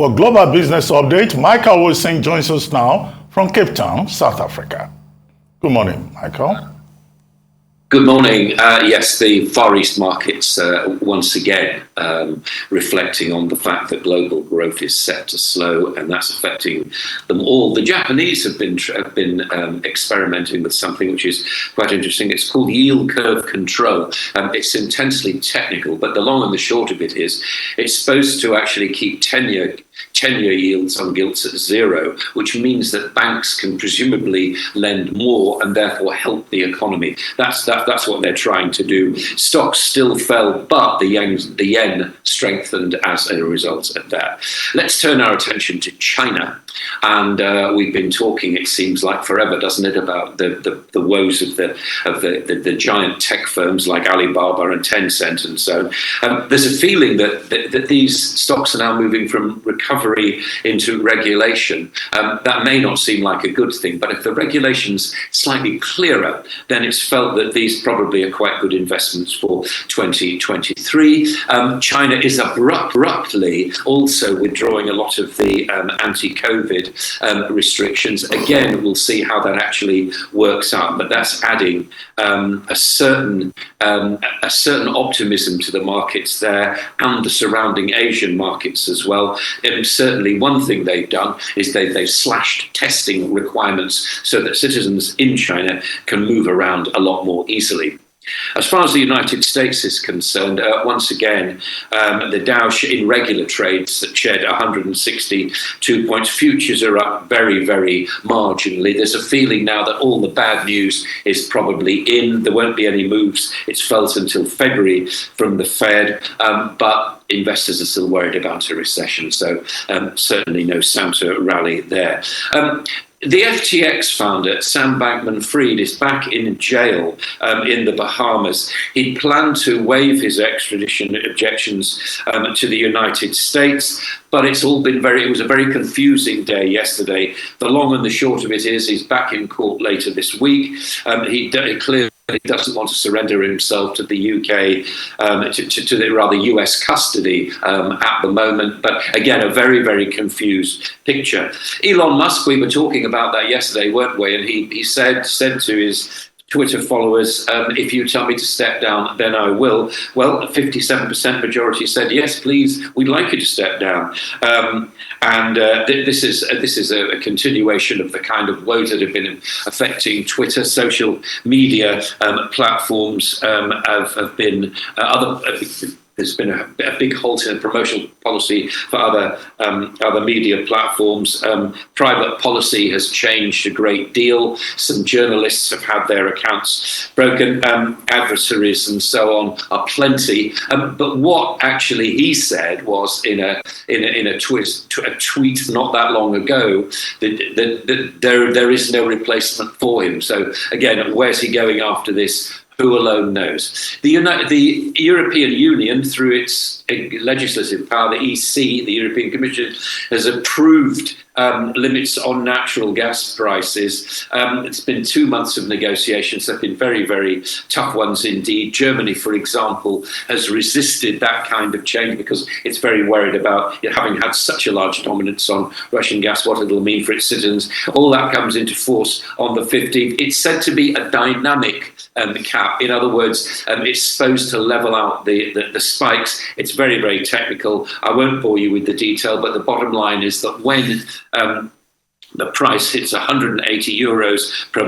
For Global Business Update, Michael Wilson joins us now from Cape Town, South Africa. Good morning, Michael. Good morning. Yes, the Far East markets once again reflecting on the fact that global growth is set to slow, and that's affecting them all. The Japanese have been experimenting with something which is quite interesting. It's called yield curve control. It's intensely technical, but the long and the short of it is it's supposed to actually keep 10-year yields on gilts at zero, which means that banks can presumably lend more and therefore help the economy. That's what they're trying to do. Stocks still fell, but the yen strengthened as a result of that. Let's turn our attention to China. And we've been talking, it seems like forever, doesn't it, about the woes of the giant tech firms like Alibaba and Tencent and so on. There's a feeling that these stocks are now moving from recovery into regulation. That may not seem like a good thing, but if the regulation's slightly clearer, then it's felt that these probably are quite good investments for 2023. China is abruptly also withdrawing a lot of the anti-COVID restrictions. Again, we'll see how that actually works out, but that's adding a certain optimism to the markets there and the surrounding Asian markets as well. And certainly one thing they've done is they've slashed testing requirements so that citizens in China can move around a lot more easily. As far as the United States is concerned, once again, the Dow in regular trades shed 162 points. Futures are up very, very marginally. There's a feeling now that all the bad news is probably in. There won't be any moves, it's felt, until February from the Fed, but investors are still worried about a recession, so certainly no Santa rally there. The FTX founder, Sam Bankman-Fried, is back in jail in the Bahamas. He planned to waive his extradition objections to the United States, but it was a very confusing day yesterday. The long and the short of it is he's back in court later this week. He clearly doesn't want to surrender himself to the UK, to the rather US custody at the moment. But again, a very, very confused picture. Elon Musk, we were talking about that yesterday, weren't we? And he said to his Twitter followers, if you tell me to step down, then I will. Well, a 57% majority said, yes, please, we'd like you to step down. This is a continuation of the kind of woes that have been affecting Twitter. Social media platforms have been there's been a big halt in promotional policy for other media platforms. Private policy has changed a great deal. Some journalists have had their accounts broken. Adversaries and so on are plenty. But what actually he said was in a tweet not that long ago that there is no replacement for him. So again, where's he going after this? Who alone knows? The European Union, through its legislative power, the EC, the European Commission, has approved limits on natural gas prices. It's been 2 months of negotiations. They've been very, very tough ones indeed. Germany, for example, has resisted that kind of change because it's very worried about having had such a large dominance on Russian gas, what it'll mean for its citizens. All that comes into force on the 15th. It's said to be a dynamic cap. In other words, it's supposed to level out the spikes. It's very, very technical. I won't bore you with the detail, but the bottom line is that when the price hits 180 euros per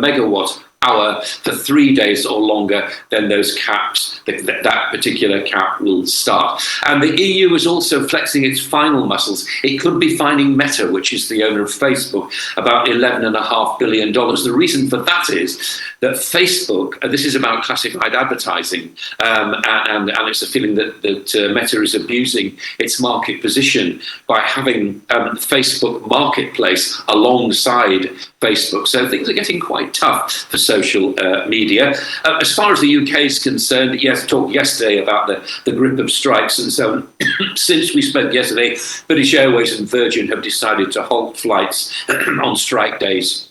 megawatt hour for 3 days or longer, then those caps, that particular cap will start. And the EU is also flexing its final muscles. It could be fining Meta, which is the owner of Facebook, about $11.5 billion. The reason for that is that Facebook, this is about classified advertising, and it's a feeling that Meta is abusing its market position by having Facebook Marketplace alongside Facebook. So things are getting quite tough for social media. As far as the UK is concerned, yes, talked yesterday about the grip of strikes and so on. Since we spoke yesterday, British Airways and Virgin have decided to halt flights on strike days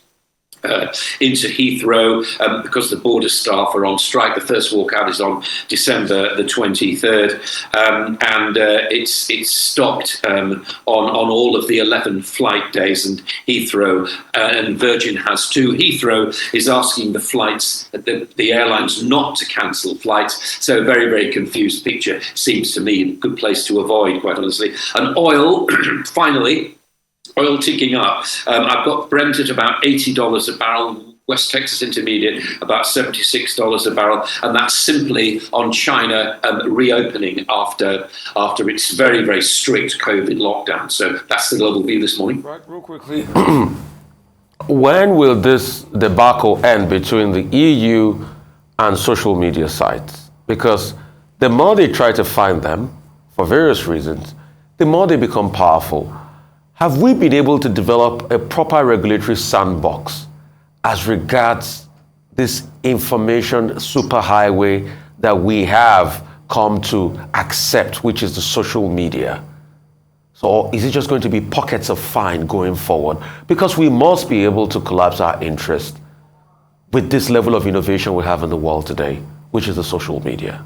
into Heathrow because the border staff are on strike. The first walkout is on December the 23rd, and it's stopped on all of the 11 flight days. And Heathrow and Virgin has too. Heathrow is asking the flights, the airlines, not to cancel flights. So a very, very confused picture. Seems to me a good place to avoid, quite honestly. And oil, finally. Oil ticking up. I've got Brent at about $80 a barrel, West Texas Intermediate about $76 a barrel, and that's simply on China reopening after its very, very strict COVID lockdown. So that's the global view this morning. Right, real quickly. When will this debacle end between the EU and social media sites? Because the more they try to find them, for various reasons, the more they become powerful. Have we been able to develop a proper regulatory sandbox as regards this information superhighway that we have come to accept, which is the social media? So is it just going to be pockets of fine going forward? Because we must be able to collapse our interest with this level of innovation we have in the world today, which is the social media.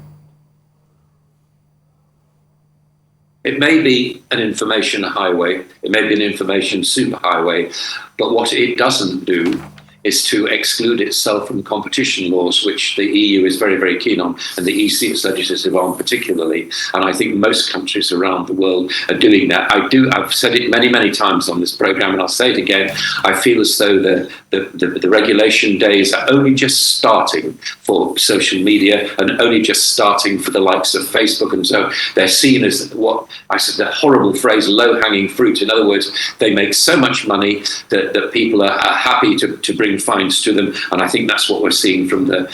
It may be an information highway, it may be an information superhighway, but what it doesn't do is to exclude itself from competition laws, which the EU is very, very keen on, and the EC is legislative on particularly. And I think most countries around the world are doing that. I've said it many, many times on this program, and I'll say it again. I feel as though the regulation days are only just starting for social media and only just starting for the likes of Facebook. And so they're seen as what I said, the horrible phrase, low-hanging fruit. In other words, they make so much money that people are happy to bring fines to them, and I think that's what we're seeing from the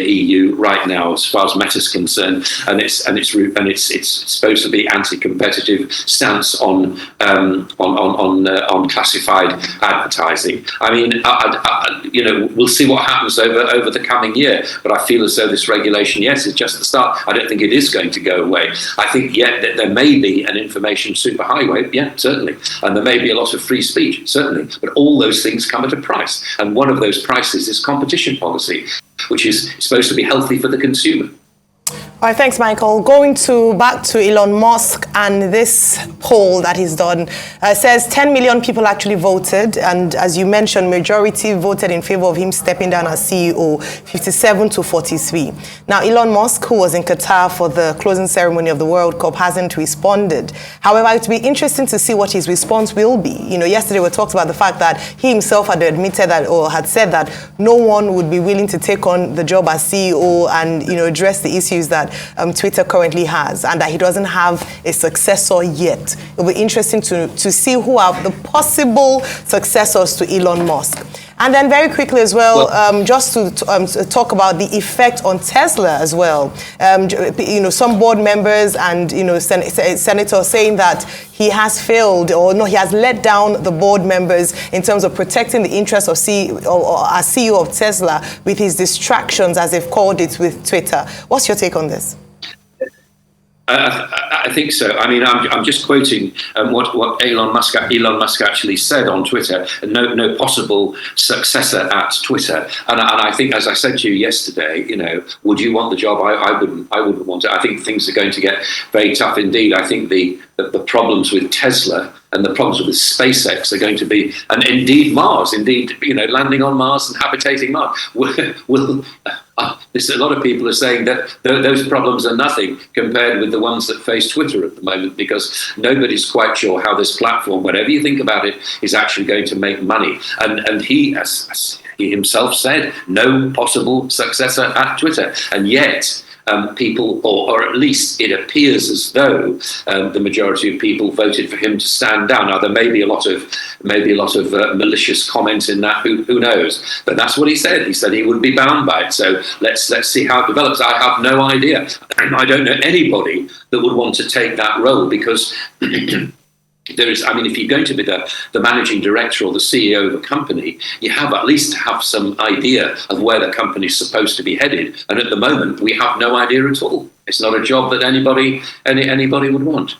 EU right now, as far as Meta's concerned, and it's supposed to be anti-competitive stance on classified advertising. I mean, we'll see what happens over the coming year, but I feel as though this regulation, yes, is just the start. I don't think it is going to go away. I think that there may be an information superhighway, yeah, certainly, and there may be a lot of free speech, certainly, but all those things come at a price, and one of those prices is competition policy, which is supposed to be healthy for the consumer. All right, thanks, Michael. Going back to Elon Musk and this poll that he's done, says 10 million people actually voted, and as you mentioned, majority voted in favor of him stepping down as CEO, 57 to 43. Now, Elon Musk, who was in Qatar for the closing ceremony of the World Cup, hasn't responded. However, it would be interesting to see what his response will be. Yesterday we talked about the fact that he himself had admitted that, or had said that no one would be willing to take on the job as CEO and address the issues that Twitter currently has, and that he doesn't have a successor yet. It'll be interesting to see who are the possible successors to Elon Musk. And then very quickly as well, just to talk about the effect on Tesla as well. Some board members and senators saying that he has failed, or no, he has let down the board members in terms of protecting the interests of as CEO of Tesla with his distractions, as they've called it, with Twitter. What's your take on this? I think so. I mean, I'm just quoting what Elon Musk actually said on Twitter. No possible successor at Twitter. And I think, as I said to you yesterday, would you want the job? I wouldn't want it. I think things are going to get very tough indeed. I think the problems with Tesla and the problems with SpaceX are going to be, and indeed Mars, landing on Mars and habitating Mars, a lot of people are saying that those problems are nothing compared with the ones that face Twitter at the moment, because nobody's quite sure how this platform, whatever you think about it, is actually going to make money. And he, as he himself said, no possible successor at Twitter. And yet, people, or at least it appears as though the majority of people voted for him to stand down. Now, there may be a lot of malicious comments in that. Who knows? But that's what he said. He said he would be bound by it. So let's see how it develops. I have no idea. I don't know anybody that would want to take that role, because if you're going to be the managing director or the CEO of a company, you have at least to have some idea of where the company's supposed to be headed. And at the moment, we have no idea at all. It's not a job that anybody would want.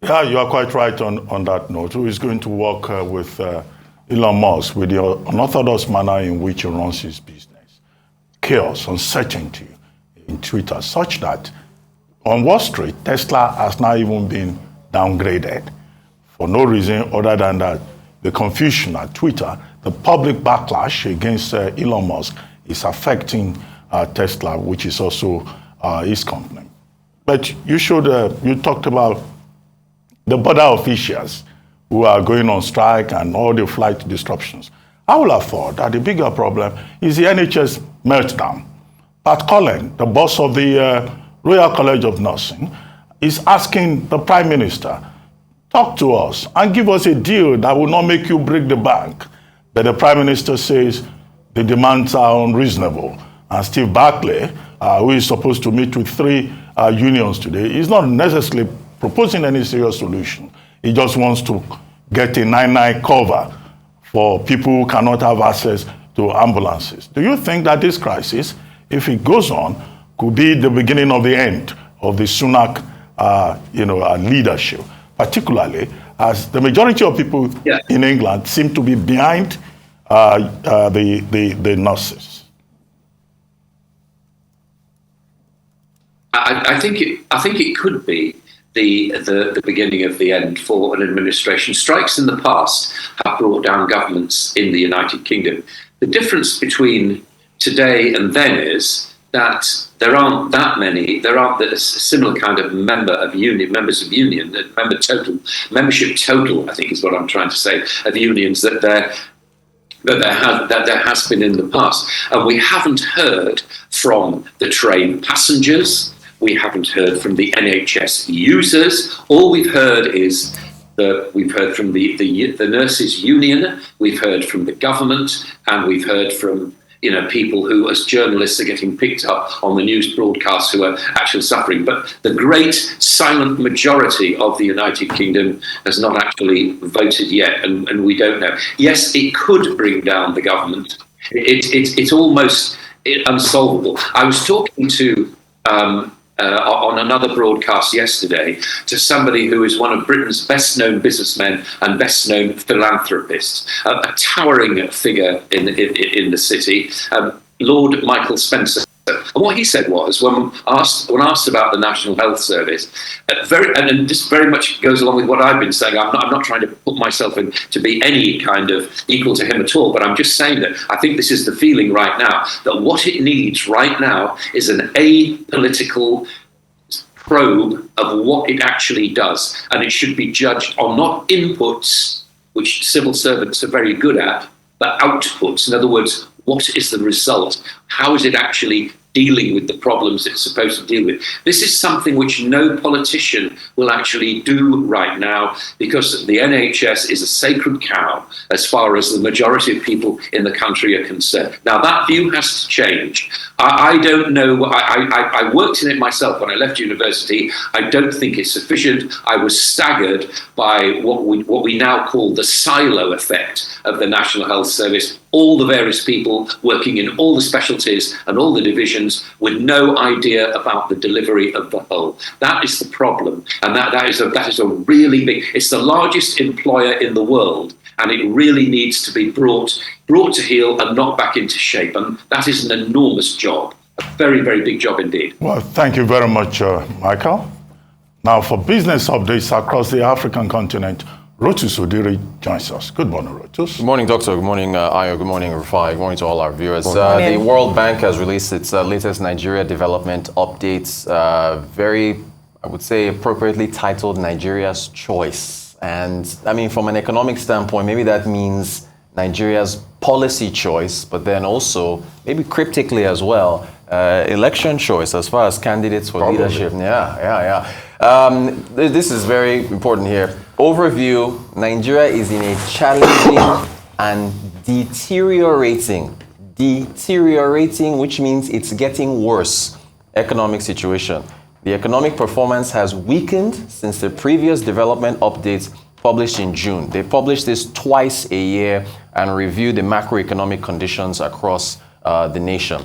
Yeah, you are quite right on that note. Who is going to work with Elon Musk with the unorthodox manner in which he runs his business. Chaos, uncertainty in Twitter, such that on Wall Street, Tesla has now even been downgraded for no reason other than that the confusion at Twitter, the public backlash against Elon Musk is affecting Tesla, which is also his company. But you talked about the border officials who are going on strike and all the flight disruptions. I would have thought that the bigger problem is the NHS meltdown. Pat Cullen, the boss of the Royal College of Nursing, is asking the Prime Minister, talk to us and give us a deal that will not make you break the bank. But the Prime Minister says the demands are unreasonable. And Steve Barclay, who is supposed to meet with 3 unions today, is not necessarily proposing any serious solution. He just wants to get a 9-9 cover for people who cannot have access to ambulances. Do you think that this crisis, if it goes on, could be the beginning of the end of the Sunak leadership, particularly as the majority of people in England seem to be behind the nurses? I think it could be the beginning of the end for an administration. Strikes in the past have brought down governments in the United Kingdom. The difference between today and then is that there aren't a similar kind of membership total, I think is what I'm trying to say, of unions that there has been in the past. And we haven't heard from the train passengers. We haven't heard from the NHS users. All we've heard is we've heard from the nurses union. We've heard from the government, and we've heard from people who, as journalists, are getting picked up on the news broadcasts who are actually suffering. But the great silent majority of the United Kingdom has not actually voted yet, and we don't know. Yes, it could bring down the government. It's almost unsolvable. I was talking to on another broadcast yesterday to somebody who is one of Britain's best-known businessmen and best-known philanthropists, a towering figure in the city, Lord Michael Spencer. And what he said was, when asked about the National Health Service, and this very much goes along with what I've been saying. I'm not trying to put myself in to be any kind of equal to him at all, but I'm just saying that I think this is the feeling right now, that what it needs right now is an apolitical probe of what it actually does, and it should be judged on not inputs, which civil servants are very good at, but outputs. In other words, what is the result? How is it actually dealing with the problems it's supposed to deal with? This is something which no politician will actually do right now, because the NHS is a sacred cow as far as the majority of people in the country are concerned. Now, that view has to change. I don't know. I worked in it myself when I left university. I don't think it's sufficient. I was staggered by what we now call the silo effect of the National Health Service. All the various people working in all the specialties and all the divisions with no idea about the delivery of the whole. That is the problem. And that is a really big, it's the largest employer in the world. And it really needs to be brought to heel and knocked back into shape. And that is an enormous job, a very, very big job indeed. Well, thank you very much, Michael. Now, for business updates across the African continent, Rotus Odiri joins us. Good morning, Rotus. Good morning, Doctor. Good morning, Ayo. Good morning, Rufai. Good morning to all our viewers. The World Bank has released its latest Nigeria development updates, very, I would say, appropriately titled Nigeria's Choice. And I mean, from an economic standpoint, maybe that means Nigeria's policy choice, but then also, maybe cryptically as well, election choice as far as candidates for leadership. This is very important here. Overview: Nigeria is in a challenging and deteriorating, which means it's getting worse, economic situation. The economic performance has weakened since the previous development updates published in June. They publish this twice a year and review the macroeconomic conditions across the nation.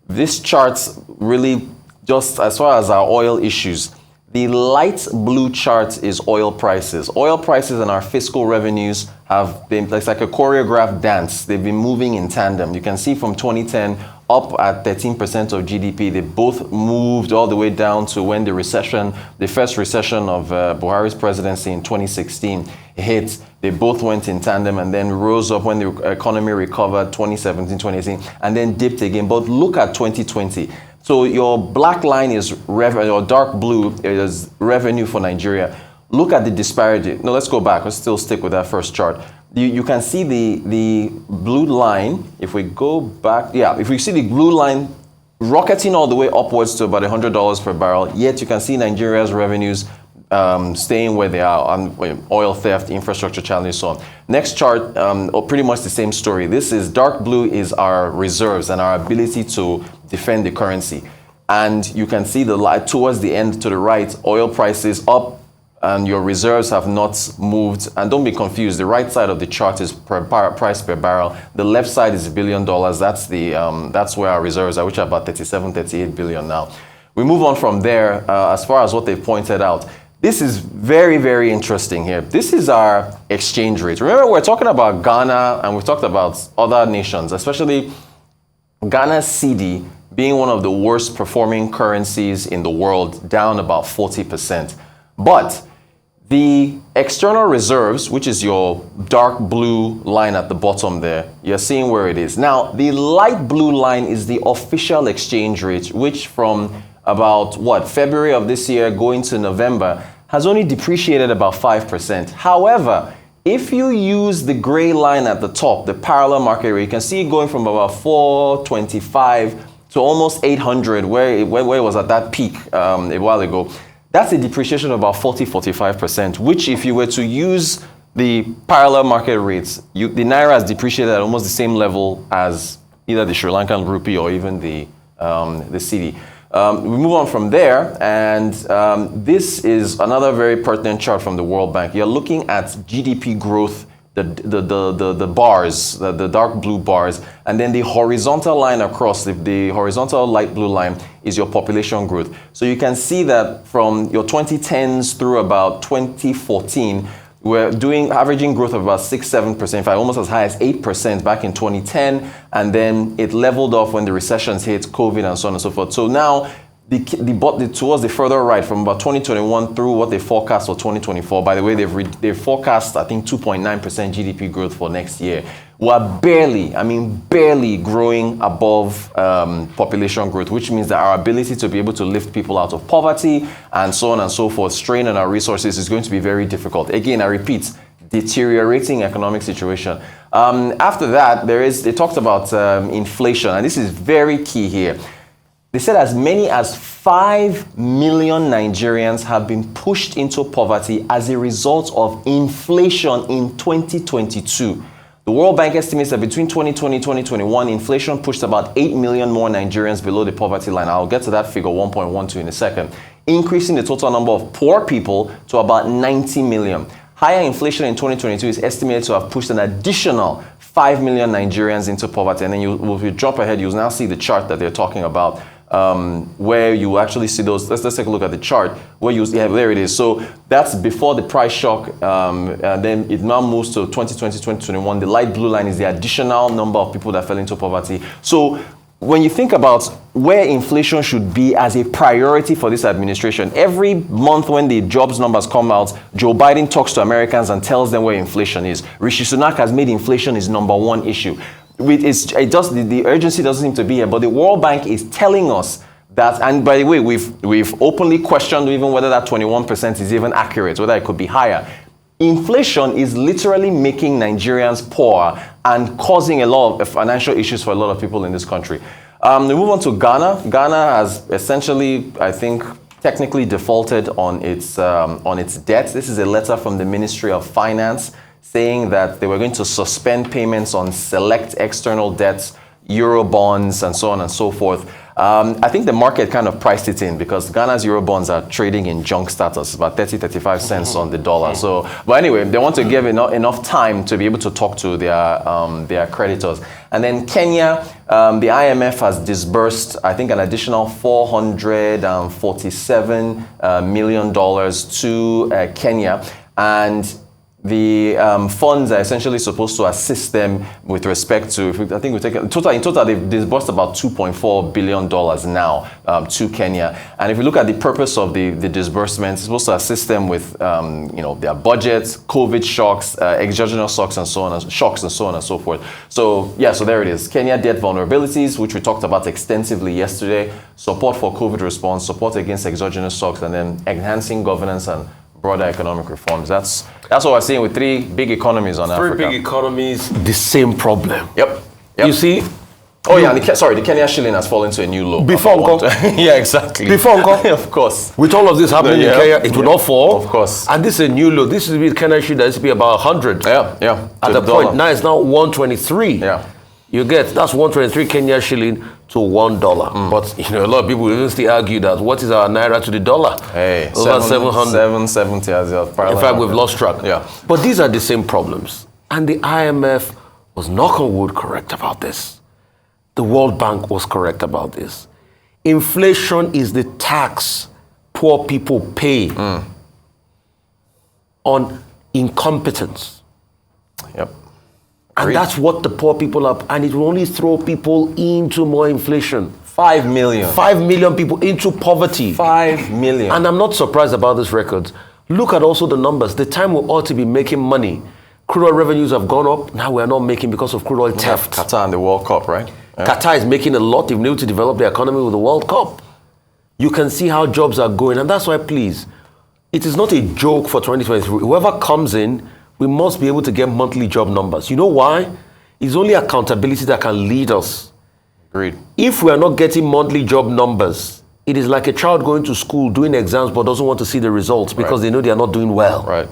This charts really, just as far as our oil issues, The light blue chart is oil prices. Oil prices and our fiscal revenues have been, it's like a choreographed dance. They've been moving in tandem. You can see from 2010 up at 13% of GDP. They both moved all the way down to when the first recession of Buhari's presidency in 2016 hit. They both went in tandem and then rose up when the economy recovered 2017, 2018, and then dipped again. But look at 2020. So your black line is revenue, or dark blue is revenue for Nigeria. Look at the disparity. No, let's go back. Let's still stick with that first chart. You can see the blue line. If we go back, if we see the blue line rocketing all the way upwards to about $100 per barrel, yet you can see Nigeria's revenues staying where they are on oil theft, infrastructure challenges, so on. Next chart, pretty much the same story. This is dark blue is our reserves and our ability to defend the currency. And you can see the light towards the end to the right, oil prices up and your reserves have not moved. And don't be confused, the right side of the chart is price per barrel. The left side is $1 billion. That's where our reserves are, which are about 38 billion now. We move on from there as far as what they pointed out. This is very, very interesting here. This is our exchange rate. Remember, we're talking about Ghana and we've talked about other nations, especially Ghana's cedi being one of the worst performing currencies in the world, down about 40%. But the external reserves, which is your dark blue line at the bottom there, you're seeing where it is. Now, the light blue line is the official exchange rate, which from about February of this year going to November has only depreciated about 5%. However, if you use the gray line at the top, the parallel market rate, you can see it going from about 425 to almost 800, where it was at that peak a while ago. That's a depreciation of about 40-45%, which if you were to use the parallel market rates, the Naira has depreciated at almost the same level as either the Sri Lankan rupee or even the cedi. We move on from there, and this is another very pertinent chart from the World Bank. You're looking at GDP growth, the bars, the dark blue bars, and then the horizontal line across, the horizontal light blue line is your population growth. So you can see that from your 2010s through about 2014, we're averaging growth of about 6-7%, in fact, almost as high as 8% back in 2010, and then it leveled off when the recessions hit, COVID, and so on and so forth. So now, towards the further right, from about 2021 through what they forecast for 2024. By the way, they've forecast, I think, 2.9% GDP growth for next year. We're barely growing above population growth, which means that our ability to be able to lift people out of poverty and so on and so forth, strain on our resources, is going to be very difficult. Again, I repeat, deteriorating economic situation. After that, they talked about inflation, and this is very key here. They said as many as 5 million Nigerians have been pushed into poverty as a result of inflation in 2022. The World Bank estimates that between 2020 and 2021, inflation pushed about 8 million more Nigerians below the poverty line. I'll get to that figure, 1.12, in a second, increasing the total number of poor people to about 90 million. Higher inflation in 2022 is estimated to have pushed an additional 5 million Nigerians into poverty. And then if you jump ahead, you'll now see the chart that they're talking about, where you actually see those. Let's take a look at the chart where there it is. So that's before the price shock, and then it now moves to 2020, 2021. The light blue line is the additional number of people that fell into poverty. So when you think about where inflation should be as a priority for this administration, every month when the jobs numbers come out, Joe Biden talks to Americans and tells them where inflation is. Rishi Sunak has made inflation his number one issue. The urgency doesn't seem to be here, but the World Bank is telling us that, and by the way, we've openly questioned even whether that 21% is even accurate, whether it could be higher. Inflation is literally making Nigerians poor and causing a lot of financial issues for a lot of people in this country. We move on to Ghana. Ghana has essentially, I think, technically defaulted on its debt. This is a letter from the Ministry of Finance saying that they were going to suspend payments on select external debts, Euro bonds, and so on and so forth. I think the market kind of priced it in because Ghana's Eurobonds are trading in junk status, about 35 cents on the dollar. So, but anyway, they want to give enough time to be able to talk to their creditors. And then Kenya, the IMF has disbursed, I think, an additional $447 million to Kenya. And the funds are essentially supposed to assist them with respect to, I think we take in total they've disbursed about $2.4 billion now to Kenya. And if you look at the purpose of the disbursement, it's supposed to assist them with their budgets, COVID shocks, exogenous shocks, and so on and so forth. So yeah, so there it is. Kenya debt vulnerabilities, which we talked about extensively yesterday, support for COVID response, support against exogenous shocks, and then enhancing governance and broader economic reforms. That's what we're seeing with three big economies on Africa. Three big economies, the same problem. Yep. You see? Oh yeah, the Kenya shilling has fallen to a new low. Before Uncle. Yeah, exactly. Before Uncle. Of course. With all of this happening in Kenya, it will not fall. Of course. And this is a new low. This is with Kenya shilling that used to be about 100. Yeah. At the point, now it's now 123. Yeah. You get, that's 123 Kenya shilling to $1. But a lot of people even still argue that what is our naira to the dollar? Hey, over 700. 770 as In fact, we've lost track. Yeah. But these are the same problems. And the IMF was, knock on wood, correct about this. The World Bank was correct about this. Inflation is the tax poor people pay on incompetence. Yep. And that's what the poor people are, and it will only throw people into more inflation. 5 million. 5 million people into poverty. 5 million. And I'm not surprised about this record. Look at also the numbers. The time we ought to be making money. Crude oil revenues have gone up. Now we are not making because of crude oil theft. Qatar and the World Cup, right? Yeah. Qatar is making a lot. They've been able to develop their economy with the World Cup. You can see how jobs are going. And that's why, please, it is not a joke for 2023. Whoever comes in, we must be able to get monthly job numbers. You know why? It's only accountability that can lead us. Agreed. If we are not getting monthly job numbers, it is like a child going to school, doing exams, but doesn't want to see the results because they know they are not doing well. Right.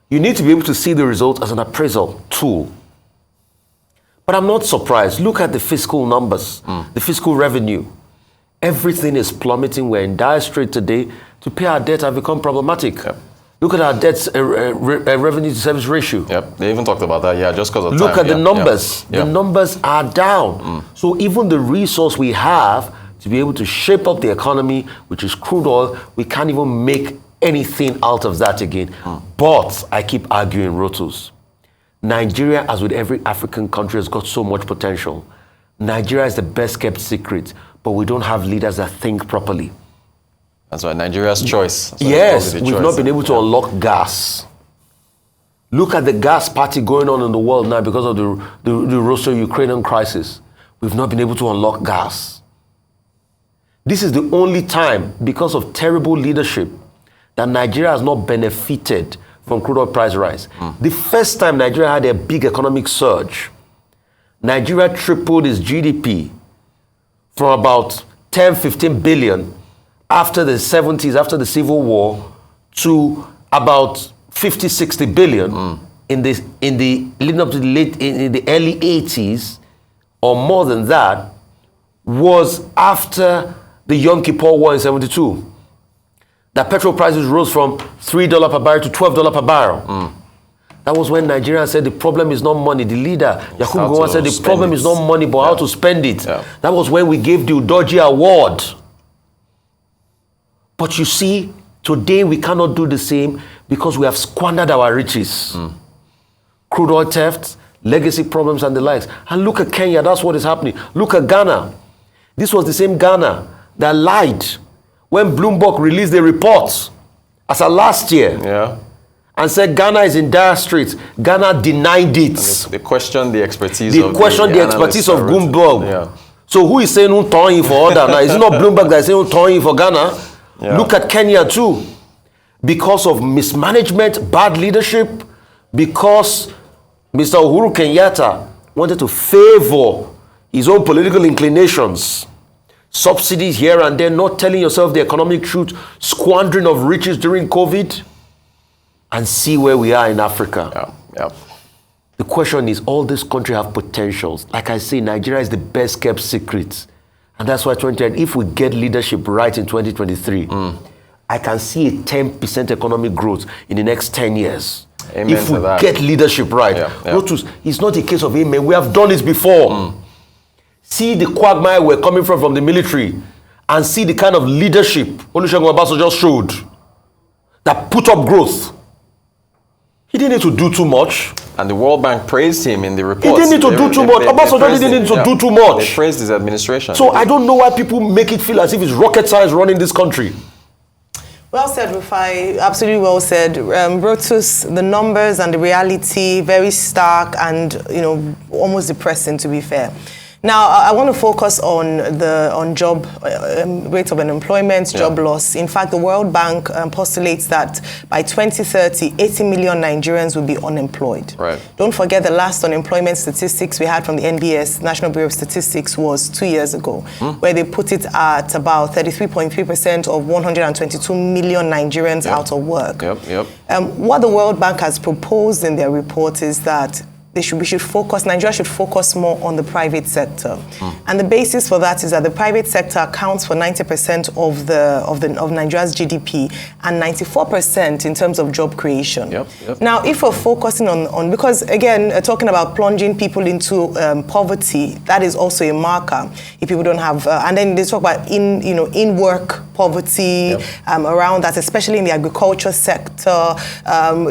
You need to be able to see the results as an appraisal tool. But I'm not surprised. Look at the fiscal numbers, the fiscal revenue. Everything is plummeting. We're in dire strait today. To pay our debt have become problematic. Yep. Look at our debt's revenue to service ratio. Yep, they even talked about that, just because of time. Look at the numbers. Yeah. The numbers are down. So even the resource we have to be able to shape up the economy, which is crude oil, we can't even make anything out of that again. But I keep arguing, Rotus. Nigeria, as with every African country, has got so much potential. Nigeria is the best kept secret, but we don't have leaders that think properly. That's why Nigeria's choice. Yes, we've not been able to unlock gas. Look at the gas party going on in the world now because of the Russo-Ukrainian crisis. We've not been able to unlock gas. This is the only time, because of terrible leadership, that Nigeria has not benefited from crude oil price rise. The first time Nigeria had a big economic surge, Nigeria tripled its GDP from about 10, 15 billion after the 70s, after the Civil War, to about 50, 60 billion in the leading up to in the early 80s, or more than that, was after the Yom Kippur War in 72. That petrol prices rose from $3 per barrel to $12 per barrel. That was when Nigeria said the problem is not money. The leader, Yakubu Gowon, said the problem is not money, but how to spend it. Yeah. That was when we gave the Udoji Award. But you see, today we cannot do the same because we have squandered our riches. Crude oil theft, legacy problems and the likes. And look at Kenya, that's what is happening. Look at Ghana. This was the same Ghana that lied when Bloomberg released the report as of last year. Yeah. And said Ghana is in dire straits. Ghana denied it. They questioned the expertise They of questioned the expertise of Bloomberg. Yeah. So who is saying who turning for order now? Is it not Bloomberg that is saying who turning for Ghana? Yeah. Look at Kenya too. Because of mismanagement, bad leadership, because Mr. Uhuru Kenyatta wanted to favor his own political inclinations. Subsidies here and there, not telling yourself the economic truth, squandering of riches during COVID, and see where we are in Africa. Yeah. The question is, all these countries have potentials. Like I say, Nigeria is the best kept secret. And that's why 2010, if we get leadership right in 2023, I can see a 10% economic growth in the next 10 years. Amen if we to that. get leadership right. Rotus, it's not a case of amen. We have done this before. See the quagmire we're coming from the military, and see the kind of leadership Olusegun Obasanjo just showed that put up growth. He didn't need to do too much. And the World Bank praised him in the report. He didn't need to do too much. Obasanjo didn't need to do too much. They praised his administration. So I don't know why people make it feel as if it's rocket science running this country. Well said, Rufai. Absolutely well said. Rotus, the numbers and the reality, very stark and, almost depressing, to be fair. Now, I want to focus on job rate of unemployment, job loss. In fact, the World Bank postulates that by 2030, 80 million Nigerians will be unemployed. Right. Don't forget the last unemployment statistics we had from the NBS, National Bureau of Statistics, was 2 years ago, where they put it at about 33.3% of 122 million Nigerians out of work. What the World Bank has proposed in their report is that Nigeria should focus more on the private sector. And the basis for that is that the private sector accounts for 90% of Nigeria's GDP and 94% in terms of job creation. Now, if we're focusing on because again, talking about plunging people into poverty, that is also a marker. If people don't have, and then they talk about in work poverty around that, especially in the agriculture sector.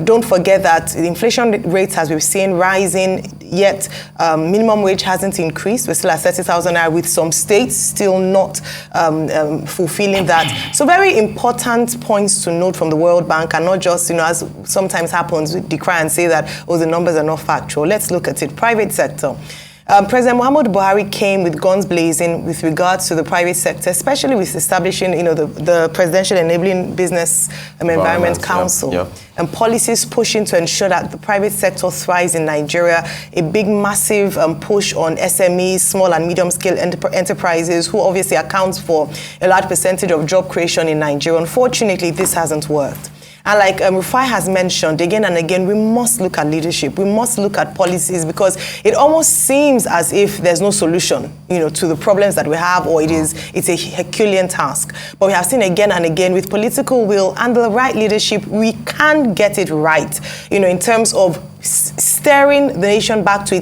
Don't forget that the inflation rates, as we've seen, rise. Yet minimum wage hasn't increased. We're still at 30,000 naira, with some states still not fulfilling that. So very important points to note from the World Bank, and not just, as sometimes happens, we decry and say that, the numbers are not factual. Let's look at it. Private sector. President Muhammadu Buhari came with guns blazing with regards to the private sector, especially with establishing, the Presidential Enabling Business Environment Council, and policies pushing to ensure that the private sector thrives in Nigeria. A big, massive push on SMEs, small and medium-scale enterprises, who obviously accounts for a large percentage of job creation in Nigeria. Unfortunately, this hasn't worked. And like Rufai has mentioned again and again, we must look at leadership. We must look at policies, because it almost seems as if there's no solution, to the problems that we have, or it's a Herculean task. But we have seen again and again, with political will and the right leadership, we can get it right, in terms of steering the nation back to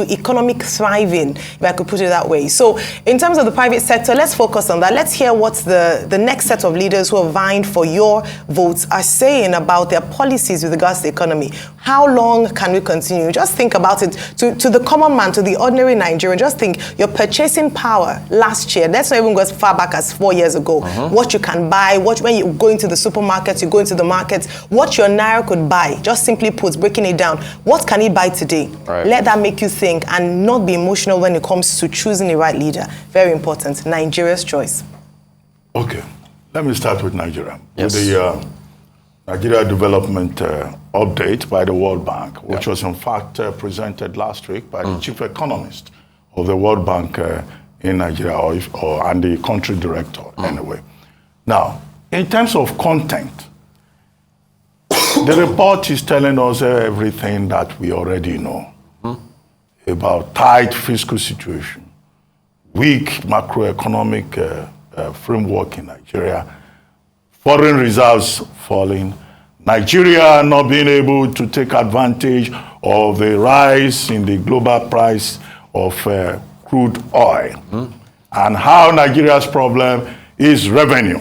economic thriving, if I could put it that way. So in terms of the private sector, let's focus on that. Let's hear what the next set of leaders who are vying for your votes are saying about their policies with regards to the economy. How long can we continue? Just think about it. To the common man, to the ordinary Nigerian, just think your purchasing power last year, let's not even go as far back as 4 years ago, what you can buy, when you go into the supermarkets, you go into the markets, what your naira could buy, just simply put, breaking it down. What can he buy today? Right. Let that make you think and not be emotional when it comes to choosing the right leader. Very important. Nigeria's choice. Okay. Let me start with Nigeria. With the Nigeria Development Update by the World Bank, which was in fact presented last week by the chief economist of the World Bank in Nigeria, and the country director anyway. Now, in terms of content, the report is telling us everything that we already know about tight fiscal situation, weak macroeconomic framework in Nigeria, foreign reserves falling, Nigeria not being able to take advantage of the rise in the global price of crude oil, and how Nigeria's problem is revenue,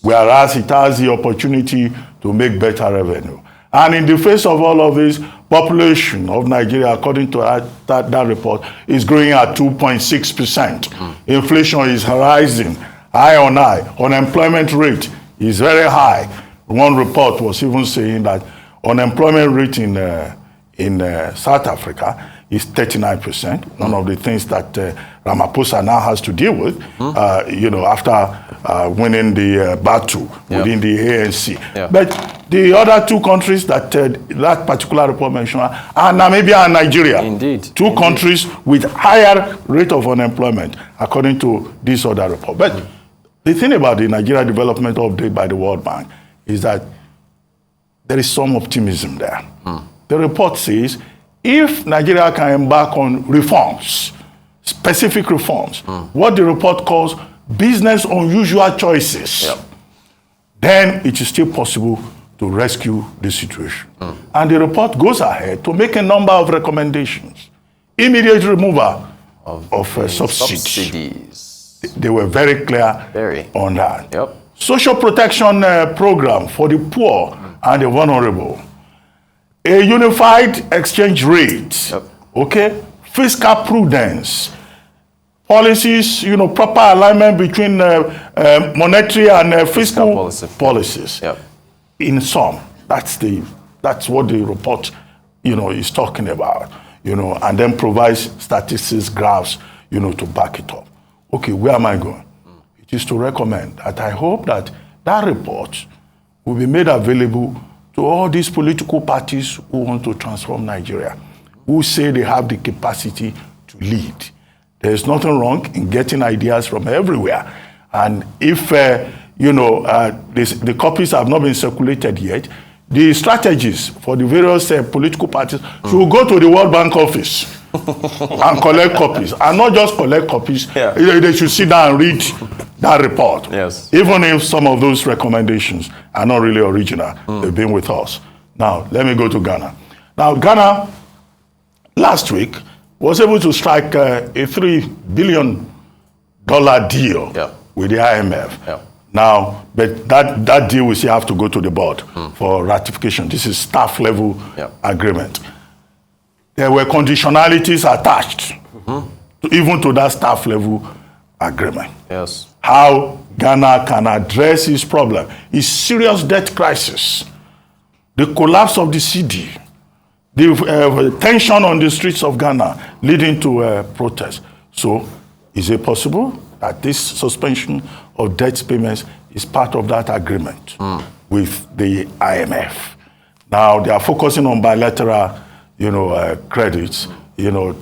whereas it has the opportunity to make better revenue. And in the face of all of this, population of Nigeria, according to that report, is growing at 2.6%. Inflation is rising, high on high. Unemployment rate is very high. One report was even saying that unemployment rate in South Africa is 39%. One of the things that Ramaphosa now has to deal with, after winning the battle within the ANC. But the other two countries that that particular report mentioned are Namibia and Nigeria. Indeed. Two countries with higher rate of unemployment, according to this other report. But the thing about the Nigeria Development Update by the World Bank is that there is some optimism there. The report says if Nigeria can embark on reforms specific reforms, what the report calls business unusual choices, then it is still possible to rescue the situation. And the report goes ahead to make a number of recommendations. Immediate removal of subsidies. They were very clear on that. Social protection program for the poor and the vulnerable. A unified exchange rate. Okay? Fiscal prudence. Policies, proper alignment between monetary and fiscal policies. In sum, that's what the report, is talking about, and then provides statistics, graphs, to back it up. Okay, where am I going? It is to recommend that I hope that report will be made available to all these political parties who want to transform Nigeria, who say they have the capacity to lead. There's nothing wrong in getting ideas from everywhere. And if, the copies have not been circulated yet, the strategies for the various political parties should go to the World Bank office and collect copies. And not just collect copies, they should sit down and read that report. Even if some of those recommendations are not really original, they've been with us. Now, let me go to Ghana. Now, Ghana, last week, was able to strike a $3 billion deal with the IMF. Now, but that deal will still have to go to the board for ratification. This is staff level agreement. There were conditionalities attached even to that staff level agreement. How Ghana can address its problem, its serious debt crisis, the collapse of the cedi, the tension on the streets of Ghana leading to protests. So, is it possible that this suspension of debt payments is part of that agreement with the IMF? Now, they are focusing on bilateral, credits,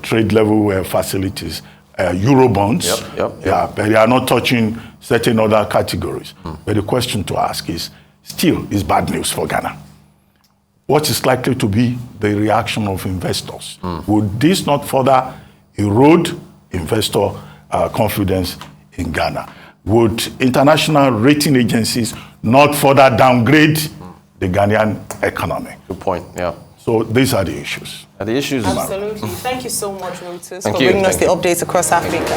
trade level facilities, Eurobonds. But they are not touching certain other categories. But the question to ask is bad news for Ghana. What is likely to be the reaction of investors? Would this not further erode investor confidence in Ghana? Would international rating agencies not further downgrade the Ghanaian economy? Good point, So these are the issues. Absolutely. Thank you so much, Rotus, for bringing us the updates across Africa.